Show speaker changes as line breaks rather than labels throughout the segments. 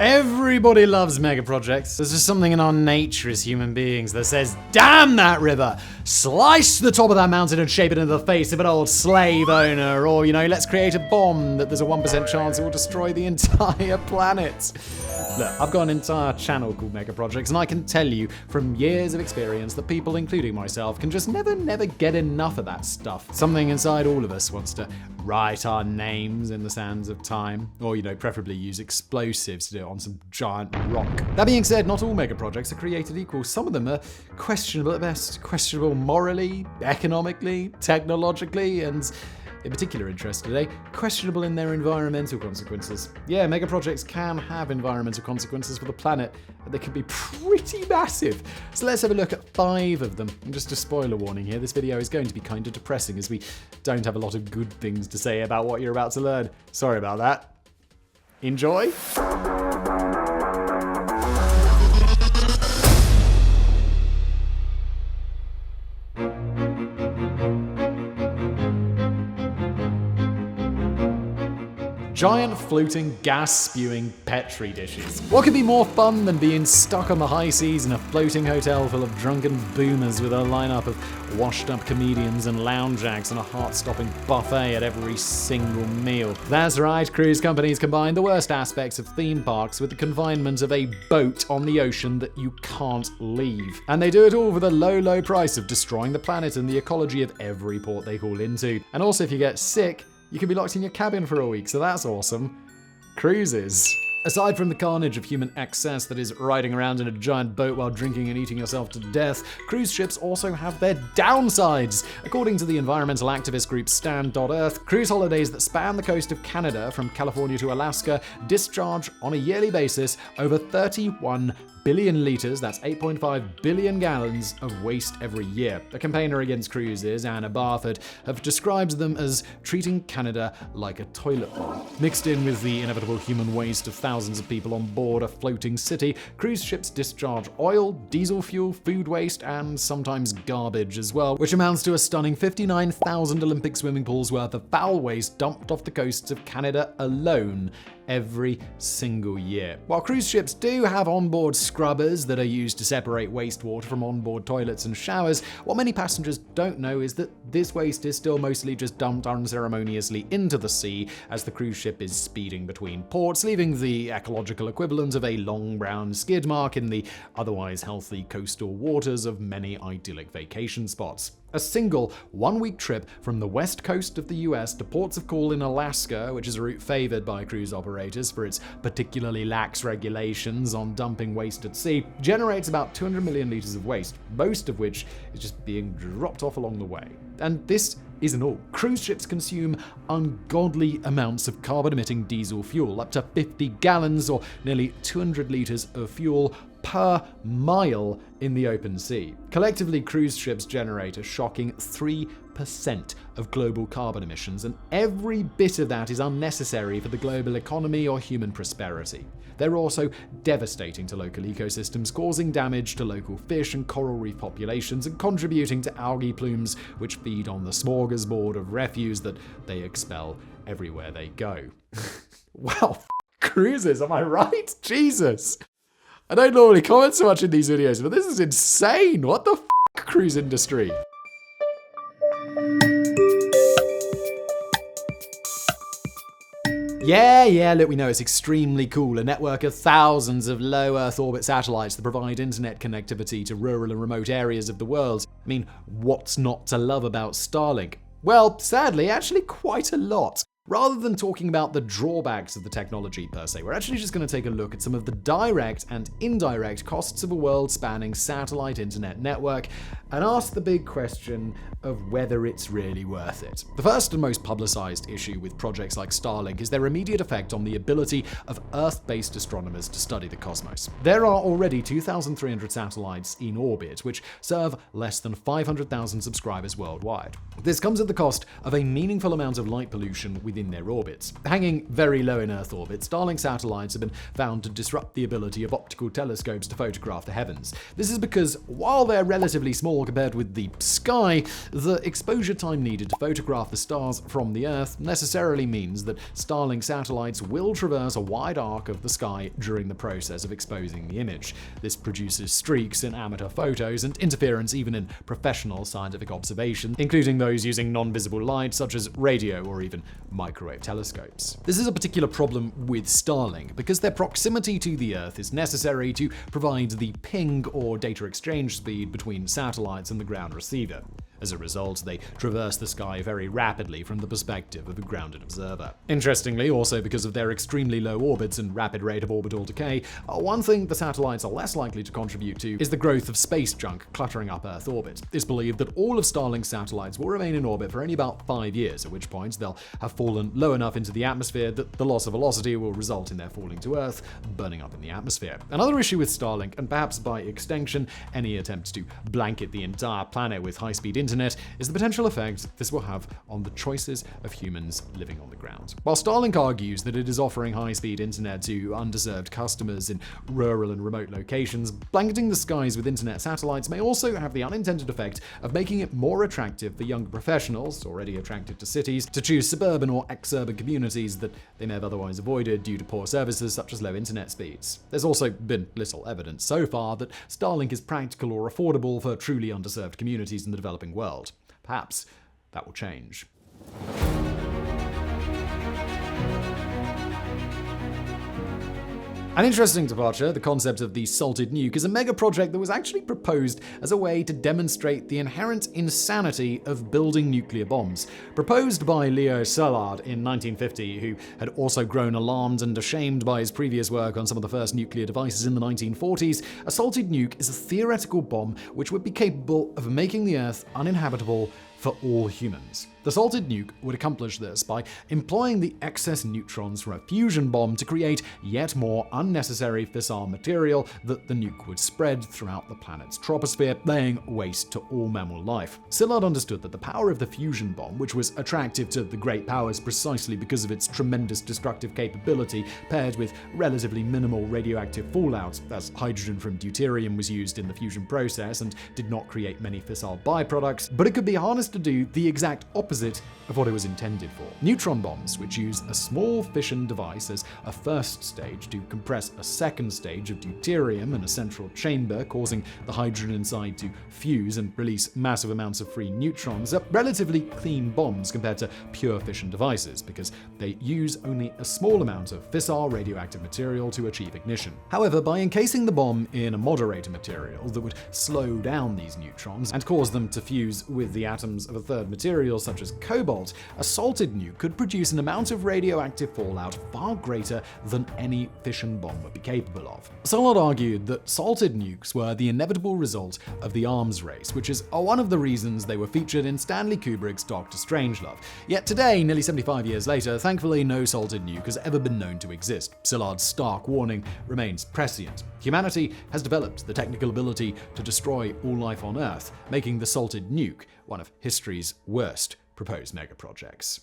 Everybody loves megaprojects. There's just something in our nature as human beings that says, damn that river! Slice the top of that mountain and shape it into the face of an old slave owner. Or, let's create a bomb that there's a 1% chance it will destroy the entire planet. Look, I've got an entire channel called Megaprojects, and I can tell you from years of experience that people, including myself, can just never get enough of that stuff. Something inside all of us wants to write our names in the sands of time, or, preferably use explosives to do it on some giant rock. That being said, not all megaprojects are created equal. Some of them are questionable at best, questionable morally, economically, technologically, and in particular interest today, questionable in their environmental consequences. Yeah, megaprojects can have environmental consequences for the planet, and they can be pretty massive. So let's have a look at 5 of them. And just a spoiler warning here, this video is going to be kind of depressing as we don't have a lot of good things to say about what you're about to learn. Sorry about that. Enjoy. Giant floating gas-spewing Petri dishes. What could be more fun than being stuck on the high seas in a floating hotel full of drunken boomers with a lineup of washed-up comedians and lounge acts and a heart-stopping buffet at every single meal? That's right, cruise companies combine the worst aspects of theme parks with the confinement of a boat on the ocean that you can't leave. And they do it all for the low, low price of destroying the planet and the ecology of every port they call into. And also, if you get sick, you can be locked in your cabin for a week, so that's awesome. Cruises. Aside from the carnage of human excess that is riding around in a giant boat while drinking and eating yourself to death, cruise ships also have their downsides. According to the environmental activist group Stand.Earth, cruise holidays that span the coast of Canada from California to Alaska discharge on a yearly basis over 31 billion litres, that's 8.5 billion gallons of waste every year. A campaigner against cruises, Anna Barford, have described them as treating Canada like a toilet bowl. Mixed in with the inevitable human waste of thousands of people on board a floating city, cruise ships discharge oil, diesel fuel, food waste, and sometimes garbage as well, which amounts to a stunning 59,000 Olympic swimming pools worth of foul waste dumped off the coasts of Canada alone every single year. While cruise ships do have onboard scrubbers that are used to separate wastewater from onboard toilets and showers, what many passengers don't know is that this waste is still mostly just dumped unceremoniously into the sea as the cruise ship is speeding between ports, leaving the ecological equivalent of a long brown skid mark in the otherwise healthy coastal waters of many idyllic vacation spots. A single one-week trip from the west coast of the US to ports of call in Alaska, which is a route favored by cruise operators for its particularly lax regulations on dumping waste at sea, generates about 200 million litres of waste, most of which is just being dropped off along the way. And this isn't all. Cruise ships consume ungodly amounts of carbon-emitting diesel fuel, up to 50 gallons or nearly 200 litres of fuel per mile in the open sea. Collectively, cruise ships generate a shocking 3% of global carbon emissions, and every bit of that is unnecessary for the global economy or human prosperity. They're also devastating to local ecosystems, causing damage to local fish and coral reef populations and contributing to algae plumes which feed on the smorgasbord of refuse that they expel everywhere they go. Well, cruises, am I right? Jesus! I don't normally comment so much in these videos, but this is insane! What the cruise industry? Yeah, look, we know it's extremely cool. A network of thousands of low Earth orbit satellites that provide internet connectivity to rural and remote areas of the world. I mean, what's not to love about Starlink? Well, sadly, actually quite a lot. Rather than talking about the drawbacks of the technology per se, we're actually just going to take a look at some of the direct and indirect costs of a world-spanning satellite internet network and ask the big question of whether it's really worth it. The first and most publicized issue with projects like Starlink is their immediate effect on the ability of Earth-based astronomers to study the cosmos. There are already 2,300 satellites in orbit, which serve less than 500,000 subscribers worldwide. This comes at the cost of a meaningful amount of light pollution with within their orbits. Hanging very low in Earth orbit, Starlink satellites have been found to disrupt the ability of optical telescopes to photograph the heavens. This is because, while they're relatively small compared with the sky, the exposure time needed to photograph the stars from the Earth necessarily means that Starlink satellites will traverse a wide arc of the sky during the process of exposing the image. This produces streaks in amateur photos and interference even in professional scientific observation, including those using non-visible light such as radio or even microwave telescopes. This is a particular problem with Starlink because their proximity to the Earth is necessary to provide the ping or data exchange speed between satellites and the ground receiver. As a result, they traverse the sky very rapidly from the perspective of a grounded observer. Interestingly, also because of their extremely low orbits and rapid rate of orbital decay, one thing the satellites are less likely to contribute to is the growth of space junk cluttering up Earth orbit. It's believed that all of Starlink's satellites will remain in orbit for only about 5 years, at which point they'll have fallen low enough into the atmosphere that the loss of velocity will result in their falling to Earth, burning up in the atmosphere. Another issue with Starlink, and perhaps by extension any attempt to blanket the entire planet with high-speed internet, is the potential effect this will have on the choices of humans living on the ground. While Starlink argues that it is offering high-speed internet to underserved customers in rural and remote locations, blanketing the skies with internet satellites may also have the unintended effect of making it more attractive for younger professionals, already attracted to cities, to choose suburban or ex-urban communities that they may have otherwise avoided due to poor services such as low internet speeds. There's also been little evidence so far that Starlink is practical or affordable for truly underserved communities in the developing world. Perhaps that will change. An interesting departure, the concept of the salted nuke, is a megaproject that was actually proposed as a way to demonstrate the inherent insanity of building nuclear bombs. Proposed by Leo Szilard in 1950, who had also grown alarmed and ashamed by his previous work on some of the first nuclear devices in the 1940s, a salted nuke is a theoretical bomb which would be capable of making the Earth uninhabitable for all humans. The salted nuke would accomplish this by employing the excess neutrons from a fusion bomb to create yet more unnecessary fissile material that the nuke would spread throughout the planet's troposphere, laying waste to all mammal life. Szilard understood that the power of the fusion bomb, which was attractive to the great powers precisely because of its tremendous destructive capability, paired with relatively minimal radioactive fallout, as hydrogen from deuterium was used in the fusion process and did not create many fissile byproducts, but it could be harnessed to do the exact opposite of what it was intended for. Neutron bombs, which use a small fission device as a first stage to compress a second stage of deuterium in a central chamber, causing the hydrogen inside to fuse and release massive amounts of free neutrons, are relatively clean bombs compared to pure fission devices, because they use only a small amount of fissile radioactive material to achieve ignition. However, by encasing the bomb in a moderator material that would slow down these neutrons and cause them to fuse with the atoms of a third material such as cobalt, a salted nuke could produce an amount of radioactive fallout far greater than any fission bomb would be capable of. Szilard argued that salted nukes were the inevitable result of the arms race, which is one of the reasons they were featured in Stanley Kubrick's Dr. Strangelove. Yet today, nearly 75 years later, thankfully no salted nuke has ever been known to exist. Szillard's stark warning remains prescient. Humanity has developed the technical ability to destroy all life on Earth, making the salted nuke one of history's worst proposed megaprojects.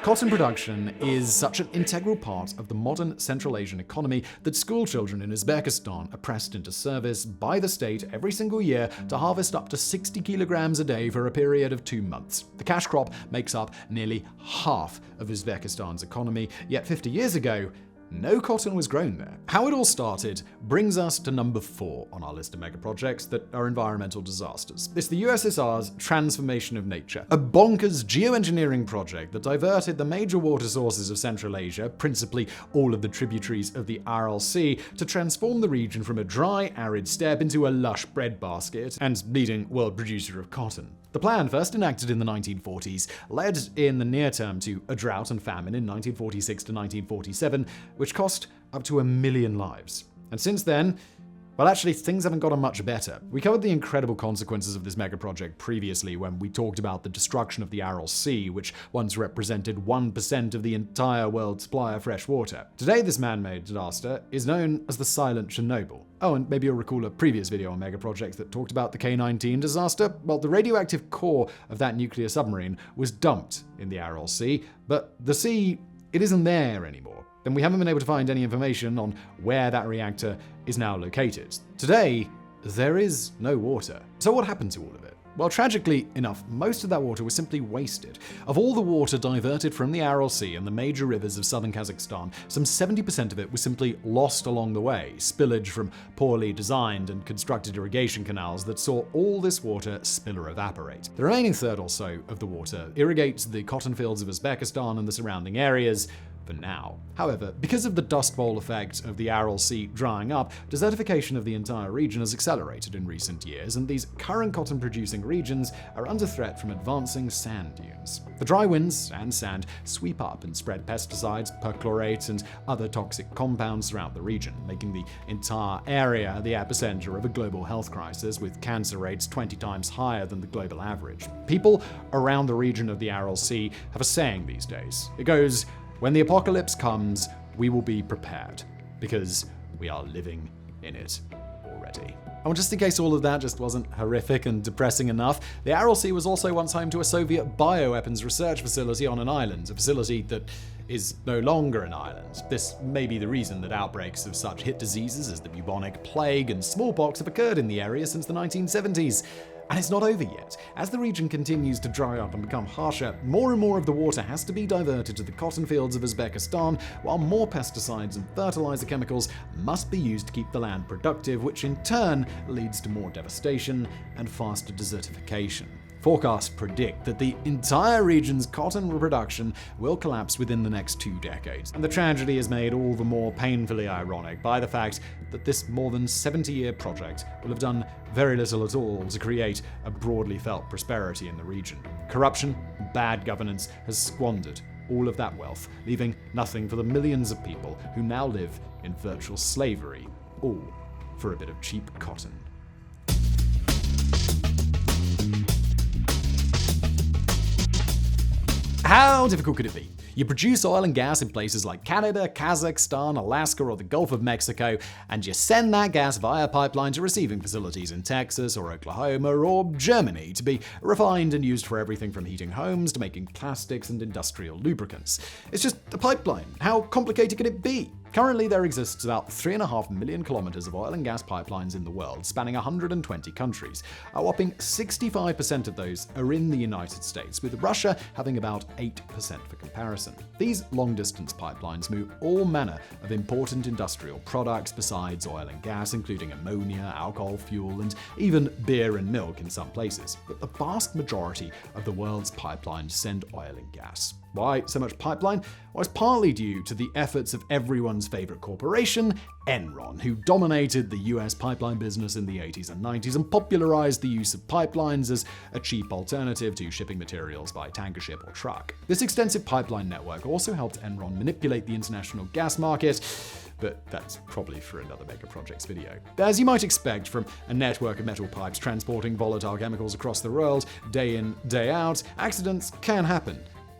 Cotton production is such an integral part of the modern Central Asian economy that school children in Uzbekistan are pressed into service by the state every single year to harvest up to 60 kilograms a day for a period of 2 months. The cash crop makes up nearly half of Uzbekistan's economy, yet 50 years ago, no cotton was grown there. How it all started brings us to number 4 on our list of megaprojects that are environmental disasters. It's the USSR's transformation of nature, a bonkers geoengineering project that diverted the major water sources of Central Asia, principally all of the tributaries of the Aral Sea, to transform the region from a dry, arid steppe into a lush breadbasket and leading world producer of cotton. The plan, first enacted in the 1940s, led in the near term to a drought and famine in 1946 to 1947, which cost up to 1 million lives. And since then, Well, actually, things haven't gotten much better. We covered the incredible consequences of this megaproject previously when we talked about the destruction of the Aral Sea, which once represented 1% of the entire world's supply of fresh water. Today, this man-made disaster is known as the Silent Chernobyl. Oh, and maybe you'll recall a previous video on megaprojects that talked about the K-19 disaster. Well, the radioactive core of that nuclear submarine was dumped in the Aral Sea, but the sea, it isn't there anymore. And we haven't been able to find any information on where that reactor is now located. Today, there is no water. So what happened to all of it? Well, tragically enough, most of that water was simply wasted. Of all the water diverted from the Aral Sea and the major rivers of southern Kazakhstan, some 70% of it was simply lost along the way, spillage from poorly designed and constructed irrigation canals that saw all this water spill or evaporate. The remaining third or so of the water irrigates the cotton fields of Uzbekistan and the surrounding areas, for now. However, because of the Dust Bowl effect of the Aral Sea drying up, desertification of the entire region has accelerated in recent years, and these current cotton-producing regions are under threat from advancing sand dunes. The dry winds and sand sweep up and spread pesticides, perchlorate, and other toxic compounds throughout the region, making the entire area the epicenter of a global health crisis, with cancer rates 20 times higher than the global average. People around the region of the Aral Sea have a saying these days. It goes, "When the apocalypse comes, we will be prepared, because we are living in it already." And just in case all of that just wasn't horrific and depressing enough, the Aral Sea was also once home to a Soviet bioweapons research facility on an island, a facility that is no longer an island. This may be the reason that outbreaks of such hit diseases as the bubonic plague and smallpox have occurred in the area since the 1970s. And it's not over yet. As the region continues to dry up and become harsher, more and more of the water has to be diverted to the cotton fields of Uzbekistan, while more pesticides and fertilizer chemicals must be used to keep the land productive, which in turn leads to more devastation and faster desertification. Forecasts predict that the entire region's cotton production will collapse within the next 2 decades. And the tragedy is made all the more painfully ironic by the fact that this more than 70-year project will have done very little at all to create a broadly felt prosperity in the region. Corruption, bad governance has squandered all of that wealth, leaving nothing for the millions of people who now live in virtual slavery, all for a bit of cheap cotton. How difficult could it be? You produce oil and gas in places like Canada, Kazakhstan, Alaska, or the Gulf of Mexico, and you send that gas via pipeline to receiving facilities in Texas or Oklahoma or Germany to be refined and used for everything from heating homes to making plastics and industrial lubricants. It's just a pipeline. How complicated can it be? Currently, there exists about 3.5 million kilometers of oil and gas pipelines in the world, spanning 120 countries. A whopping 65% of those are in the United States, with Russia having about 8% for comparison. These long-distance pipelines move all manner of important industrial products besides oil and gas, including ammonia, alcohol, fuel, and even beer and milk in some places. But the vast majority of the world's pipelines send oil and gas. Why so much pipeline? Well, it's partly due to the efforts of everyone's favorite corporation, Enron, who dominated the US pipeline business in the 80s and 90s and popularized the use of pipelines as a cheap alternative to shipping materials by tanker ship or truck. This extensive pipeline network also helped Enron manipulate the international gas market, but that's probably for another Megaprojects video. As you might expect from a network of metal pipes transporting volatile chemicals across the world, day in, day out, accidents can happen.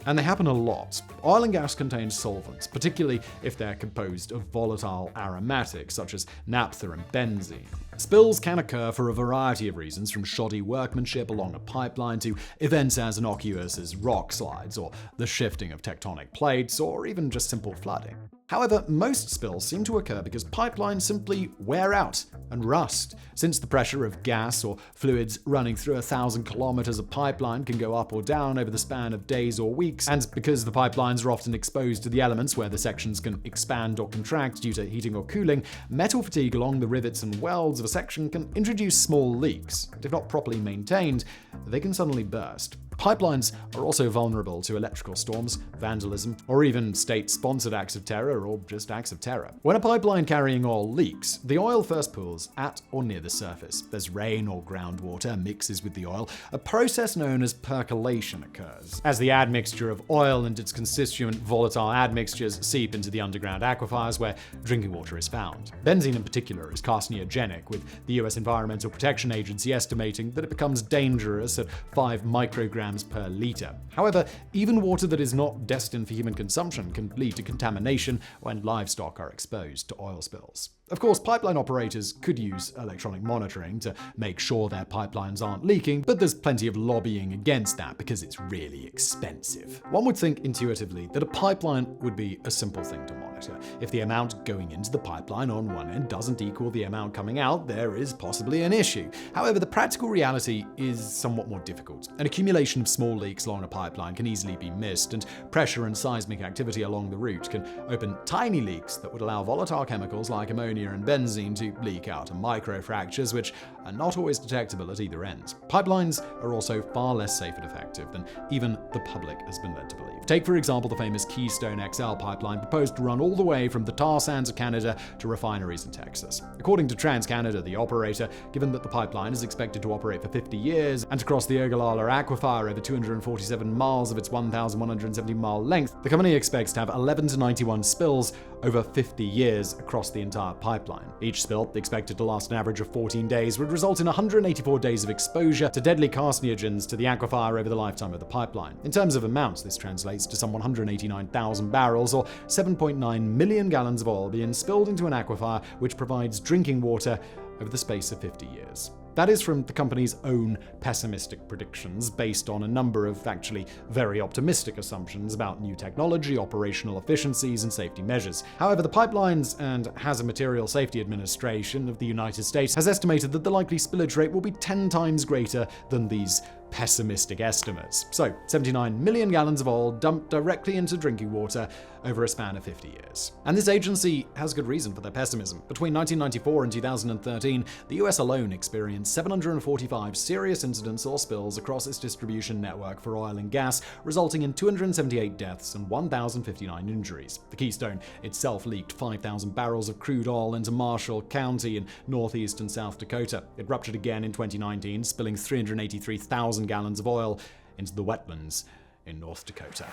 And they happen a lot. Oil and gas contain solvents, particularly if they're composed of volatile aromatics such as naphtha and benzene. Spills can occur for a variety of reasons, from shoddy workmanship along a pipeline to events as innocuous as rock slides or the shifting of tectonic plates or even just simple flooding. However, most spills seem to occur because pipelines simply wear out and rust. Since the pressure of gas or fluids running through 1,000 kilometers of pipeline can go up or down over the span of days or weeks, and because the pipelines are often exposed to the elements where the sections can expand or contract due to heating or cooling, metal fatigue along the rivets and welds of a section can introduce small leaks. If not properly maintained, they can suddenly burst. Pipelines are also vulnerable to electrical storms, vandalism, or even state-sponsored acts of terror or just acts of terror. When a pipeline carrying oil leaks, the oil first pools at or near the surface. As rain or groundwater mixes with the oil, a process known as percolation occurs. As the admixture of oil and its constituent volatile admixtures seep into the underground aquifers where drinking water is found. Benzene in particular is carcinogenic, with the US Environmental Protection Agency estimating that it becomes dangerous at 5 micrograms per liter. However, even water that is not destined for human consumption can lead to contamination when livestock are exposed to oil spills. Of course, pipeline operators could use electronic monitoring to make sure their pipelines aren't leaking, but there's plenty of lobbying against that because it's really expensive. One would think intuitively that a pipeline would be a simple thing to monitor. If the amount going into the pipeline on one end doesn't equal the amount coming out, there is possibly an issue. However, the practical reality is somewhat more difficult. An accumulation of small leaks along a pipeline can easily be missed, and pressure and seismic activity along the route can open tiny leaks that would allow volatile chemicals like ammonia and benzene to leak out, and microfractures which are not always detectable at either end. Pipelines are also far less safe and effective than even the public has been led to believe. Take, for example, the famous Keystone XL pipeline proposed to run all the way from the tar sands of Canada to refineries in Texas. According to TransCanada, the operator, given that the pipeline is expected to operate for 50 years and to cross the Ogallala Aquifer over 247 miles of its 1,170-mile length, the company expects to have 11 to 91 spills over 50 years across the entire pipeline. Each spill, expected to last an average of 14 days, would result in 184 days of exposure to deadly carcinogens to the aquifer over the lifetime of the pipeline. In terms of amounts, this translates to some 189,000 barrels or 7.9 million gallons of oil being spilled into an aquifer which provides drinking water over the space of 50 years. That is from the company's own pessimistic predictions based on a number of actually very optimistic assumptions about new technology, operational efficiencies, and safety measures. However, the Pipelines and Hazard Material Safety Administration of the United States has estimated that the likely spillage rate will be 10 times greater than these pessimistic estimates. So, 79 million gallons of oil dumped directly into drinking water over a span of 50 years. And this agency has good reason for their pessimism. Between 1994 and 2013, the US alone experienced 745 serious incidents or spills across its distribution network for oil and gas, resulting in 278 deaths and 1,059 injuries. The Keystone itself leaked 5,000 barrels of crude oil into Marshall County in northeast and South Dakota. It ruptured again in 2019, spilling 383,000 gallons of oil into the wetlands in North Dakota.